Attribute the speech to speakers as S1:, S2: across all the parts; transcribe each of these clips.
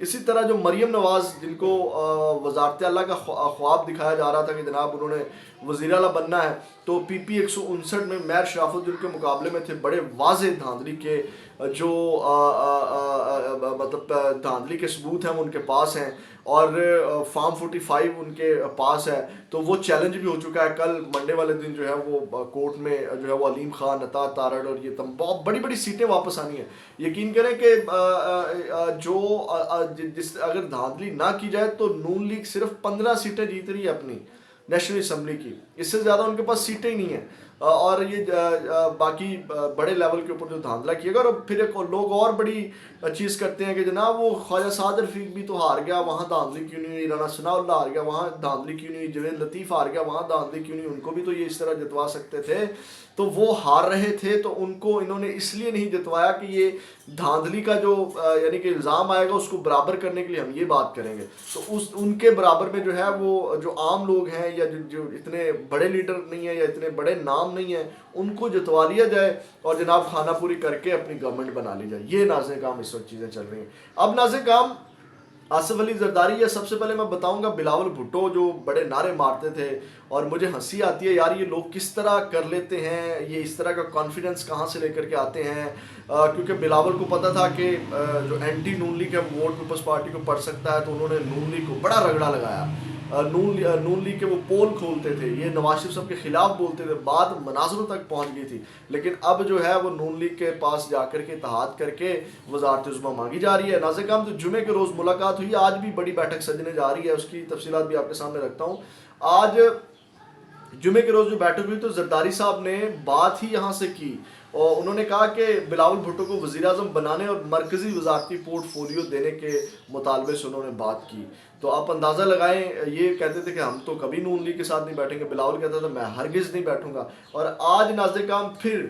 S1: اسی طرح جو مریم نواز جن کو وزارت اعلیٰ کا خواب دکھایا جا رہا تھا کہ جناب انہوں نے وزیر اعلیٰ بننا ہے، تو پی پی 159 میں مہر شرافت الدین کے مقابلے میں تھے، بڑے واضح دھاندلی کے جو مطلب دھاندلی کے ثبوت ہیں وہ ان کے پاس ہیں، اور فارم 45 ان کے پاس ہے، تو وہ چیلنج بھی ہو چکا ہے۔ کل منڈے والے دن جو ہے وہ کورٹ میں جو ہے وہ علیم خان، عطا تارڑ اور یہ بہت بڑی بڑی سیٹیں واپس آنی ہیں۔ یقین کریں کہ جو اگر دھاندلی نہ کی جائے تو نون لیگ صرف 15 سیٹیں جیت رہی ہے اپنی نیشنل اسمبلی کی، اس سے زیادہ ان کے پاس سیٹیں ہی نہیں ہیں، اور یہ باقی بڑے لیول کے اوپر جو دھاندلا کیے گا۔ اور پھر ایک لوگ اور بڑی چیز کرتے ہیں کہ جناب وہ خواجہ سعد رفیق بھی تو ہار گیا، وہاں دھاندلی کیوں نہیں ہوئی، رانا ثناء اللہ ہار گیا، وہاں دھاندلی کیوں نہیں ہوئی، جوید لطیف ہار گیا، وہاں دھاندلی کیوں نہیں، ان کو بھی تو یہ اس طرح جتوا سکتے تھے۔ تو وہ ہار رہے تھے تو ان کو انہوں نے اس لیے نہیں جتوایا کہ یہ دھاندلی کا جو یعنی کہ الزام آئے گا اس کو برابر کرنے کے لیے ہم یہ بات کریں گے، تو ان کے برابر میں جو ہے وہ جو عام لوگ ہیں یا جو اتنے بڑے لیڈر نہیں ہیں یا اتنے بڑے نام نہیں ہیں ان کو جتوا لیا جائے اور جناب خانہ پوری کر کے اپنی گورنمنٹ بنا لی جائے۔ یہ ناظرین کام اس وقت چیزیں چل رہی ہیں۔ اب ناظرین کام آصف علی زرداری، یا سب سے پہلے میں بتاؤں گا بلاول بھٹو جو بڑے نعرے مارتے تھے، اور مجھے ہنسی آتی ہے یار یہ لوگ کس طرح کر لیتے ہیں، یہ اس طرح کا کانفیڈنس کہاں سے لے کر کے آتے ہیں، کیونکہ بلاول کو پتا تھا کہ جو اینٹی نون لیگ ہے ووٹ پیپلز پارٹی کو پڑ سکتا ہے، تو انہوں نے نون لیگ کو بڑا رگڑا لگایا، نون لیگ کے وہ پول کھولتے تھے، یہ نواز شریف صاحب کے خلاف بولتے تھے، بات مناظروں تک پہنچ گئی تھی، لیکن اب جو ہے وہ نون لیگ کے پاس جا کر کے اتحاد کر کے وزارت عظمیٰ مانگی جا رہی ہے۔ ناظرین کرام تو جمعے کے روز ملاقات ہوئی، آج بھی بڑی بیٹھک سجنے جا رہی ہے، اس کی تفصیلات بھی آپ کے سامنے رکھتا ہوں۔ آج جمعے کے روز جو بیٹھک ہوئی تو زرداری صاحب نے بات ہی یہاں سے کی، اور انہوں نے کہا کہ بلاول بھٹو کو وزیر اعظم بنانے اور مرکزی وزارتی پورٹ فولیو دینے کے مطالبے سے انہوں نے بات کی۔ تو آپ اندازہ لگائیں، یہ کہتے تھے کہ ہم تو کبھی نون لیگ کے ساتھ نہیں بیٹھیں گے، بلاول کہتا تھا میں ہرگز نہیں بیٹھوں گا، اور آج ناظرین کرام پھر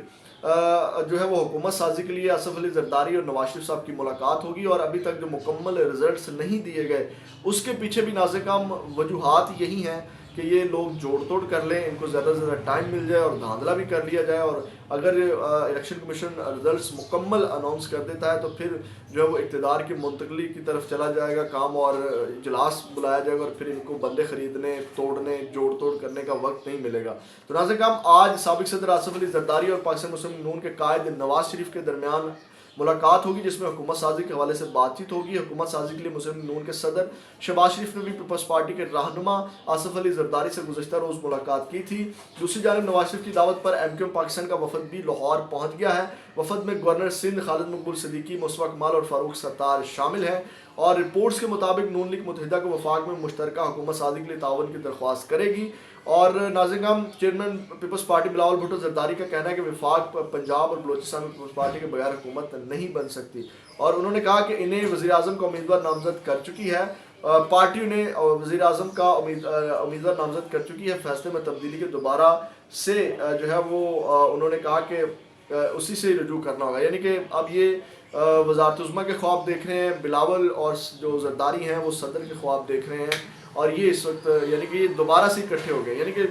S1: جو ہے وہ حکومت سازی کے لیے آصف علی زرداری اور نواز شریف صاحب کی ملاقات ہوگی، اور ابھی تک جو مکمل رزلٹس نہیں دیے گئے اس کے پیچھے بھی ناظرین کرام وجوہات یہی ہیں کہ یہ لوگ جوڑ توڑ کر لیں، ان کو زیادہ سے زیادہ ٹائم مل جائے اور دھاندلا بھی کر لیا جائے، اور اگر الیکشن کمیشن رزلٹس مکمل اناؤنس کر دیتا ہے تو پھر جو ہے وہ اقتدار کی منتقلی کی طرف چلا جائے گا کام، اور اجلاس بلایا جائے گا، اور پھر ان کو بندے خریدنے، توڑنے، جوڑ توڑ کرنے کا وقت نہیں ملے گا۔ تو ناظرین کرام آج سابق صدر آصف علی زرداری اور پاکستان مسلم نون کے قائد نواز شریف کے درمیان ملاقات ہوگی، جس میں حکومت سازی کے حوالے سے بات چیت ہوگی۔ حکومت سازی کے لیے مسلم نون کے صدر شہباز شریف نے بھی پیپلز پارٹی کے رہنما آصف علی زرداری سے گزشتہ روز ملاقات کی تھی۔ دوسری جانب نواز شریف کی دعوت پر ایم کیو ایم پاکستان کا وفد بھی لاہور پہنچ گیا ہے۔ وفد میں گورنر سندھ خالد مقبول صدیقی، مصطفیٰ کمال اور فاروق ستار شامل ہیں، اور رپورٹس کے مطابق نون لیگ متحدہ کو وفاق میں مشترکہ حکومت سازی کے لیے تعاون کی درخواست کرے گی۔ اور ناظرین کرام چیئرمین پیپلز پارٹی بلاول بھٹو زرداری کا کہنا ہے کہ وفاق پنجاب اور بلوچستان میں پیپلز پارٹی کے بغیر حکومت نہیں بن سکتی، اور انہوں نے کہا کہ انہیں وزیر اعظم کا امیدوار نامزد کر چکی ہے، پارٹی انہیں وزیر اعظم کا امیدوار نامزد کر چکی ہے۔ فیصلے میں تبدیلی کے دوبارہ سے جو ہے وہ انہوں نے کہا کہ اسی سے رجوع کرنا ہوگا، یعنی کہ اب یہ وزارت عظمیٰ کے خواب دیکھ رہے ہیں بلاول، اور جو زرداری ہیں وہ صدر کے خواب دیکھ رہے ہیں، اور یہ اس وقت یعنی کہ یہ دوبارہ سے اکٹھے ہو گئے۔ یعنی کہ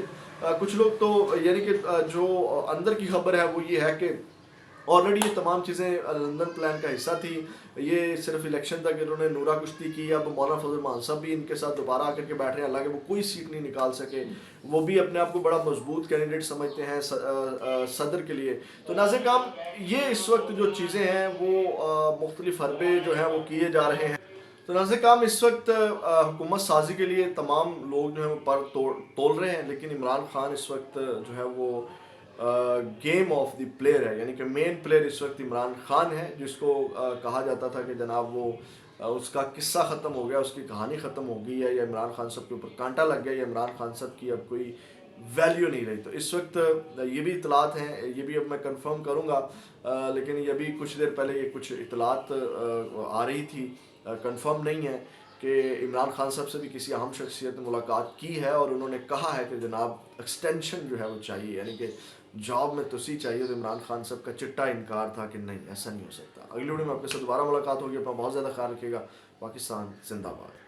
S1: کچھ لوگ تو یعنی کہ جو اندر کی خبر ہے وہ یہ ہے کہ آلریڈی یہ تمام چیزیں لندن پلان کا حصہ تھی، یہ صرف الیکشن تک انہوں نے نورا کشتی کی، اب مولانا فضل الرحمان صاحب بھی ان کے ساتھ دوبارہ آ کر کے بیٹھ رہے ہیں، حالانکہ وہ کوئی سیٹ نہیں نکال سکے، وہ بھی اپنے آپ کو بڑا مضبوط کینڈیڈیٹ سمجھتے ہیں صدر کے لیے۔ تو ناظرین کرام یہ اس وقت جو چیزیں ہیں وہ مختلف حربے جو ہیں وہ کیے جا رہے ہیں۔ تو ناظرین کرام اس وقت حکومت سازی کے لیے تمام لوگ جو ہیں وہ پر تول رہے ہیں، لیکن عمران خان اس وقت جو ہے وہ گیم آف دی پلیئر ہے، یعنی کہ مین پلیئر اس وقت عمران خان ہے، جس کو کہا جاتا تھا کہ جناب وہ اس کا قصہ ختم ہو گیا، اس کی کہانی ختم ہو گئی ہے، یا عمران خان صاحب کے اوپر کانٹا لگ گیا، یا عمران خان صاحب کی اب کوئی ویلیو نہیں رہی۔ تو اس وقت یہ بھی اطلاعات ہیں، یہ بھی اب میں کنفرم کروں گا، لیکن یہ بھی کچھ دیر پہلے یہ کچھ اطلاعات آ رہی تھی، کنفرم نہیں ہے، کہ عمران خان صاحب سے بھی کسی اہم شخصیت نے ملاقات کی ہے، اور انہوں نے کہا ہے کہ جناب ایکسٹینشن جو ہے وہ چاہیے، یعنی کہ جاب میں توسیع چاہیے۔ تو عمران خان صاحب کا چٹا انکار تھا کہ نہیں ایسا نہیں ہو سکتا۔ اگلی ویڈیو میں آپ کے ساتھ دوبارہ ملاقات ہوگی، اپنا بہت زیادہ خیال رکھیے گا۔ پاکستان زندہ باد۔